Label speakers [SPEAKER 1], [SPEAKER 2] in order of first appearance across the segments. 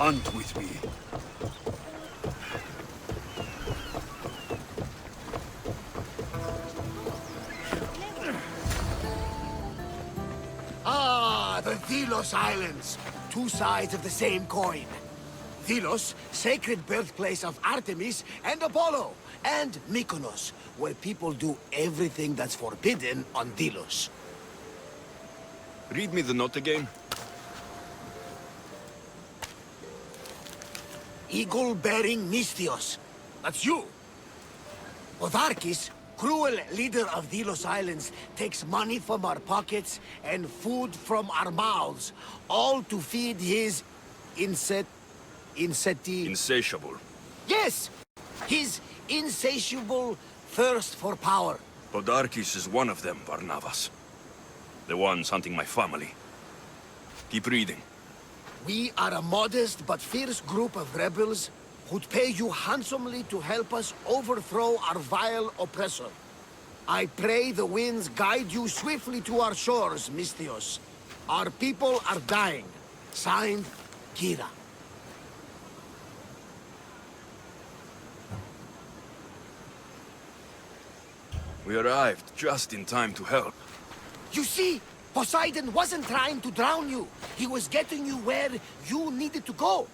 [SPEAKER 1] hunt with me.
[SPEAKER 2] Ah, the Delos Islands. Two sides of the same coin. Delos, sacred birthplace of Artemis and Apollo. And Mykonos, where people do everything that's forbidden on Delos.
[SPEAKER 1] Read me the note again.
[SPEAKER 2] Eagle-bearing Mystios. That's you. Otharkis, cruel leader of Delos Islands, takes money from our pockets and food from our mouths, all to feed his
[SPEAKER 1] Insatiable.
[SPEAKER 2] Yes! His insatiable thirst for power.
[SPEAKER 1] Podarkis is one of them, Barnabas. The ones hunting my family. Keep reading.
[SPEAKER 2] We are a modest but fierce group of rebels who'd pay you handsomely to help us overthrow our vile oppressor. I pray the winds guide you swiftly to our shores, Mystios. Our people are dying. Signed, Kyra.
[SPEAKER 1] We arrived just in time to help.
[SPEAKER 2] You see, Poseidon wasn't trying to drown you. He was getting you where you needed to go.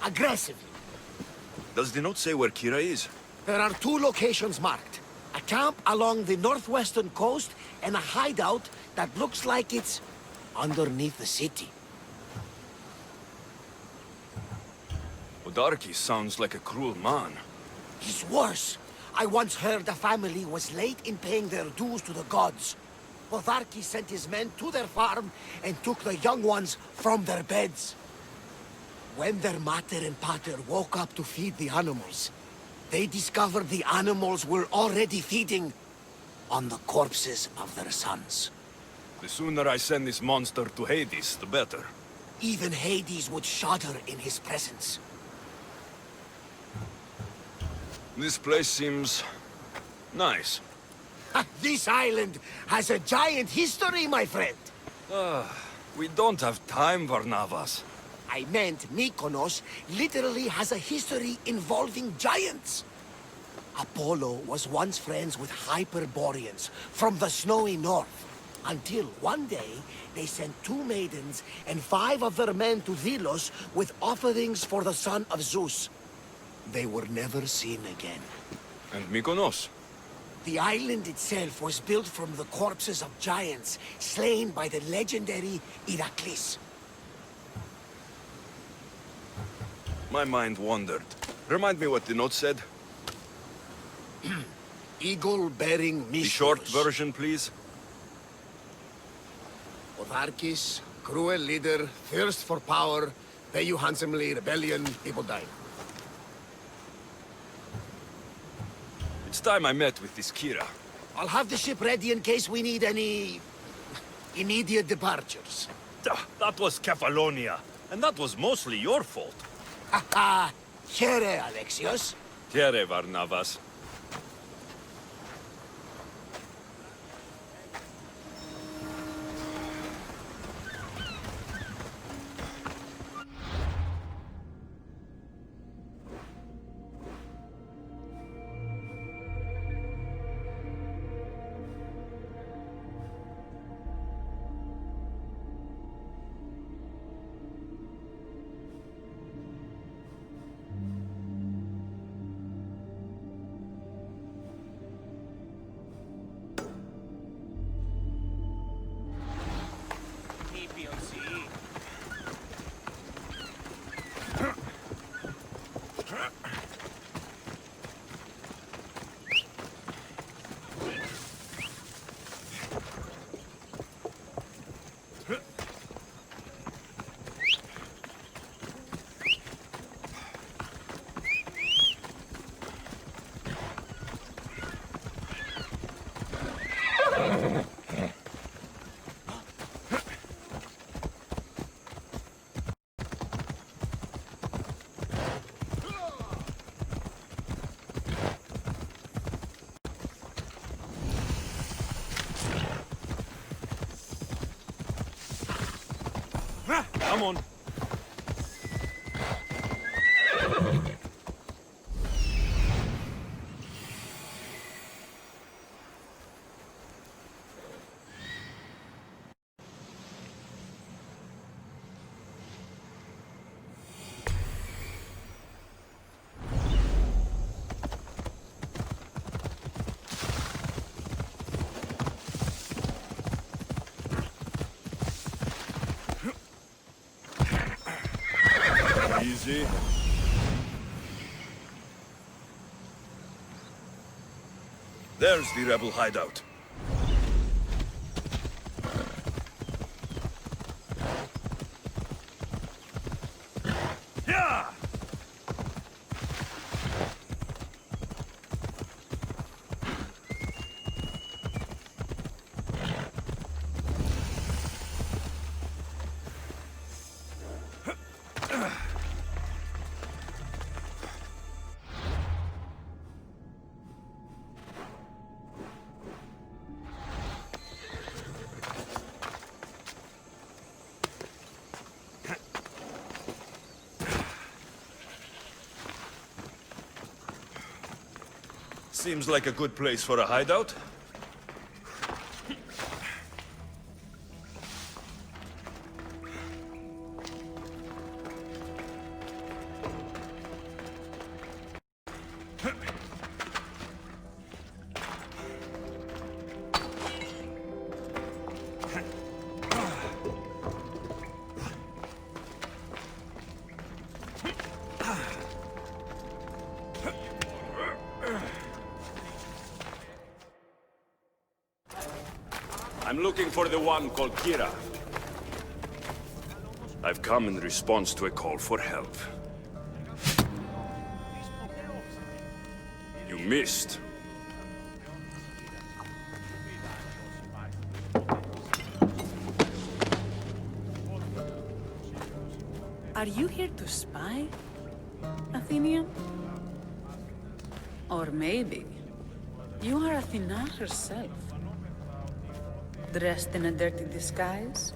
[SPEAKER 2] Aggressively.
[SPEAKER 1] Does the note say where Kyra is?
[SPEAKER 2] There are two locations marked. A camp along the northwestern coast and a hideout that looks like it's underneath the city.
[SPEAKER 1] Podarkis sounds like a cruel man.
[SPEAKER 2] He's worse. I once heard the family was late in paying their dues to the gods. Otharkis sent his men to their farm and took the young ones from their beds. When their mater and pater woke up to feed the animals, they discovered the animals were already feeding on the corpses of their sons.
[SPEAKER 1] The sooner I send this monster to Hades, the better.
[SPEAKER 2] Even Hades would shudder in his presence.
[SPEAKER 1] This place seems nice.
[SPEAKER 2] This island has a giant history, my friend.
[SPEAKER 1] We don't have time, Barnabas.
[SPEAKER 2] I meant Mykonos literally has a history involving giants. Apollo was once friends with Hyperboreans from the snowy north. Until one day, they sent 2 maidens and 5 of their men to Delos with offerings for the son of Zeus. They were never seen again.
[SPEAKER 1] And Mykonos?
[SPEAKER 2] The island itself was built from the corpses of giants slain by the legendary Heracles.
[SPEAKER 1] My mind wandered. Remind me what the note said.
[SPEAKER 2] Eagle-bearing Mystios.
[SPEAKER 1] The short version, please.
[SPEAKER 2] Otharkis, cruel leader, thirst for power, pay you handsomely, rebellion, people dying.
[SPEAKER 1] It's time I met with this Kyra.
[SPEAKER 2] I'll have the ship ready in case we need any immediate departures.
[SPEAKER 3] That was Kefalonia, and that was mostly your fault.
[SPEAKER 2] Haha, here, Alexios.
[SPEAKER 1] Here, Barnabas.
[SPEAKER 3] Come on.
[SPEAKER 1] There's the rebel hideout.
[SPEAKER 3] Yeah!
[SPEAKER 1] Seems like a good place for a hideout. I'm looking for the one called Kyra. I've come in response to a call for help. You missed.
[SPEAKER 4] Are you here to spy, Athenian? Or maybe you are Athena herself, dressed in a dirty disguise?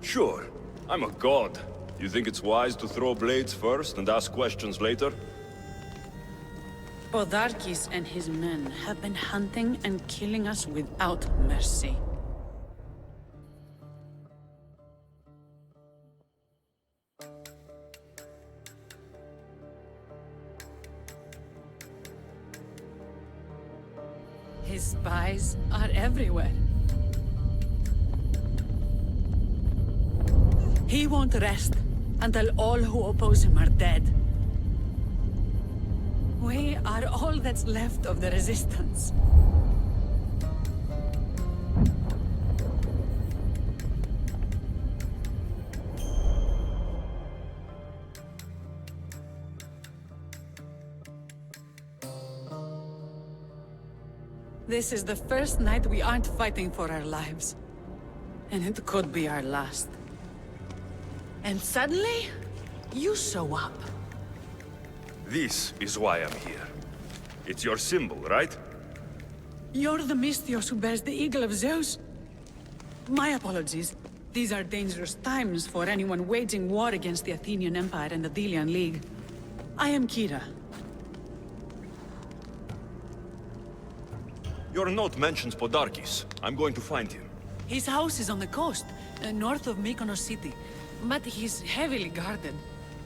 [SPEAKER 1] Sure, I'm a god. You think it's wise to throw blades first and ask questions later?
[SPEAKER 4] Podarkes and his men have been hunting and killing us without mercy. His spies are everywhere. He won't rest until all who oppose him are dead. We are all that's left of the resistance. This is the first night we aren't fighting for our lives. And it could be our last. And suddenly, you show up.
[SPEAKER 1] This is why I'm here. It's your symbol, right?
[SPEAKER 4] You're the Mystios who bears the eagle of Zeus? My apologies. These are dangerous times for anyone waging war against the Athenian Empire and the Delian League. I am Kyra.
[SPEAKER 1] Your note mentions Podarkes. I'm going to find him.
[SPEAKER 4] His house is on the coast, north of Mykonos city. But he's heavily guarded.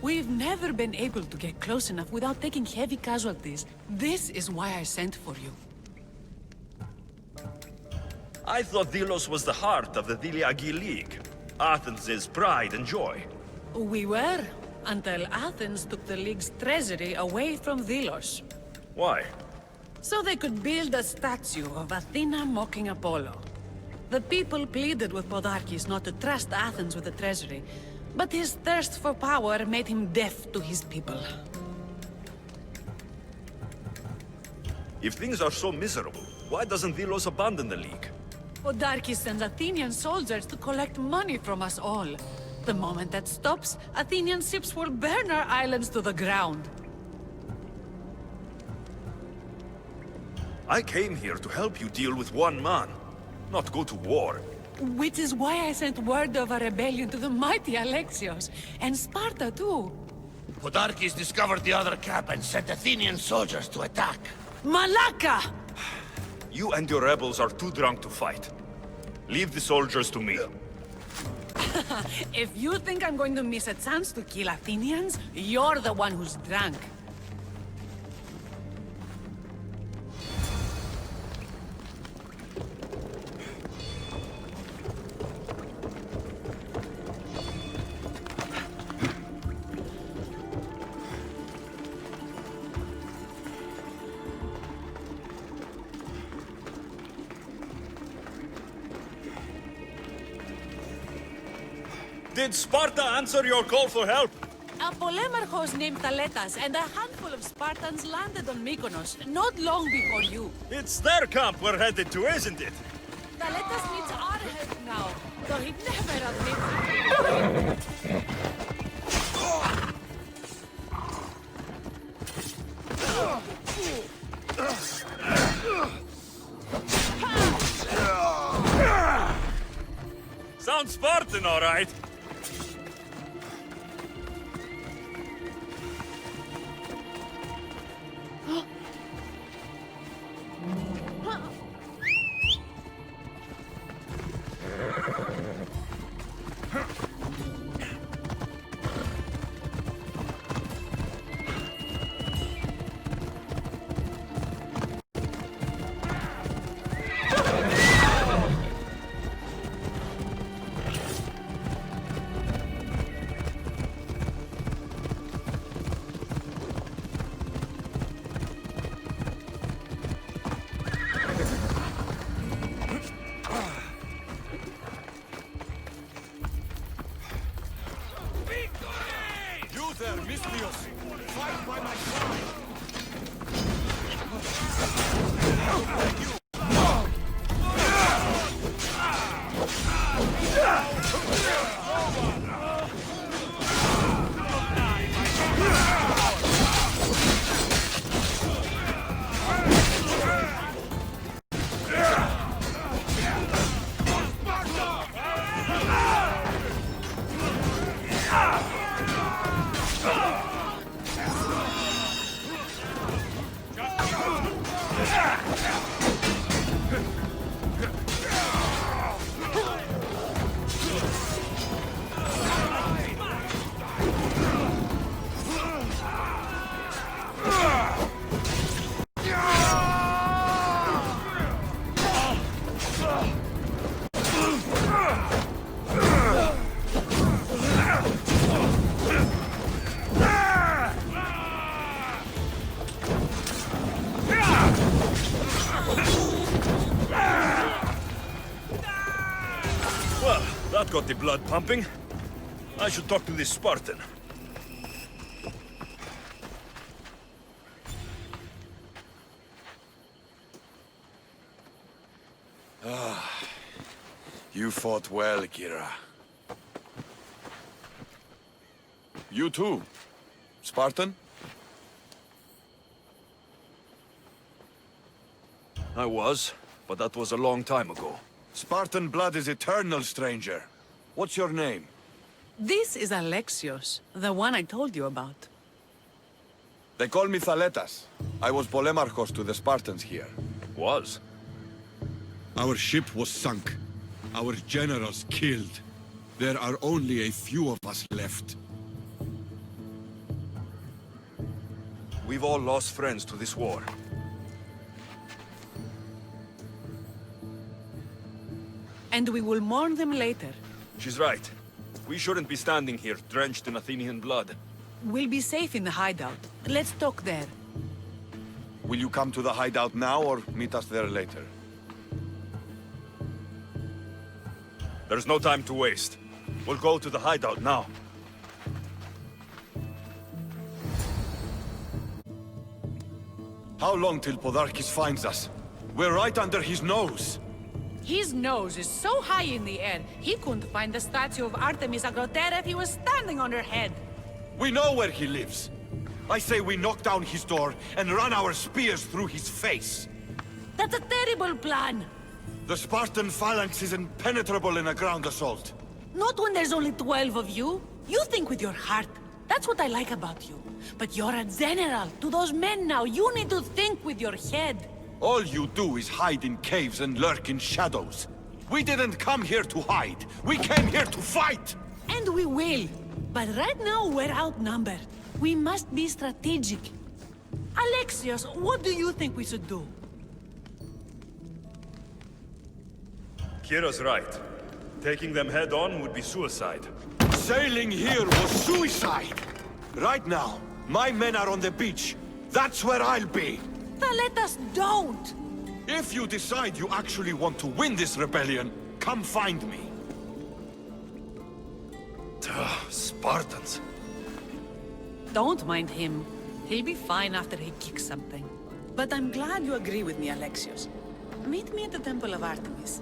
[SPEAKER 4] We've never been able to get close enough without taking heavy casualties. This is why I sent for you.
[SPEAKER 1] I thought Delos was the heart of the Deliagi League. Athens' pride and joy.
[SPEAKER 4] We were, until Athens took the League's treasury away from Delos.
[SPEAKER 1] Why?
[SPEAKER 4] So they could build a statue of Athena mocking Apollo. The people pleaded with Podarkes not to trust Athens with the treasury, but his thirst for power made him deaf to his people.
[SPEAKER 1] If things are so miserable, why doesn't Delos abandon the League?
[SPEAKER 4] Podarkes sends Athenian soldiers to collect money from us all. The moment that stops, Athenian ships will burn our islands to the ground.
[SPEAKER 1] I came here to help you deal with one man, not go to war.
[SPEAKER 4] Which is why I sent word of a rebellion to the mighty Alexios, and Sparta too.
[SPEAKER 2] Podarkes discovered the other camp and sent Athenian soldiers to attack.
[SPEAKER 4] Malaka!
[SPEAKER 1] You and your rebels are too drunk to fight. Leave the soldiers to me.
[SPEAKER 4] If you think I'm going to miss a chance to kill Athenians, you're the one who's drunk.
[SPEAKER 3] Did Sparta answer your call for help?
[SPEAKER 4] A polemarchos named Thaletas and a handful of Spartans landed on Mykonos, not long before you.
[SPEAKER 3] It's their camp we're headed to, isn't it?
[SPEAKER 4] Thaletas needs our help now, though he'd never admit it.
[SPEAKER 3] Sounds Spartan, all right.
[SPEAKER 5] You there, Mykonos! Fight by my side!
[SPEAKER 3] Well, that got the blood pumping. I should talk to this Spartan.
[SPEAKER 5] You fought well, Kyra. You too, Spartan?
[SPEAKER 1] I was, but that was a long time ago.
[SPEAKER 5] Spartan blood is eternal, stranger. What's your name?
[SPEAKER 4] This is Alexios, the one I told you about.
[SPEAKER 5] They call me Thaletas. I was polemarchos to the Spartans here.
[SPEAKER 1] Was?
[SPEAKER 6] Our ship was sunk. Our generals killed. There are only a few of us left.
[SPEAKER 1] We've all lost friends to this war.
[SPEAKER 4] And we will mourn them later.
[SPEAKER 1] She's right. We shouldn't be standing here, drenched in Athenian blood.
[SPEAKER 4] We'll be safe in the hideout. Let's talk there.
[SPEAKER 5] Will you come to the hideout now or meet us there later?
[SPEAKER 3] There's no time to waste. We'll go to the hideout now.
[SPEAKER 5] How long till Podarkis finds us? We're right under his nose.
[SPEAKER 4] His nose is so high in the air, he couldn't find the statue of Artemis Agrotera if he was standing on her head.
[SPEAKER 5] We know where he lives. I say we knock down his door and run our spears through his face.
[SPEAKER 4] That's a terrible plan.
[SPEAKER 5] The Spartan phalanx is impenetrable in a ground assault.
[SPEAKER 4] Not when there's only 12 of you. You think with your heart. That's what I like about you. But you're a general. To those men now, you need to think with your head.
[SPEAKER 5] All you do is hide in caves and lurk in shadows. We didn't come here to hide. We came here to fight!
[SPEAKER 4] And we will. But right now, we're outnumbered. We must be strategic. Alexios, what do you think we should do?
[SPEAKER 3] Kyra's right. Taking them head-on would be suicide.
[SPEAKER 5] Sailing here was suicide! Right now, my men are on the beach. That's where I'll be.
[SPEAKER 4] Let us don't!
[SPEAKER 5] If you decide you actually want to win this rebellion, come find me.
[SPEAKER 1] Spartans.
[SPEAKER 4] Don't mind him. He'll be fine after he kicks something. But I'm glad you agree with me, Alexios. Meet me at the Temple of Artemis.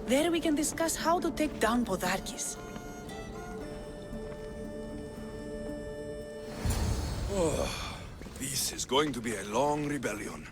[SPEAKER 4] There we can discuss how to take down Podarkis.
[SPEAKER 1] This is going to be a long rebellion.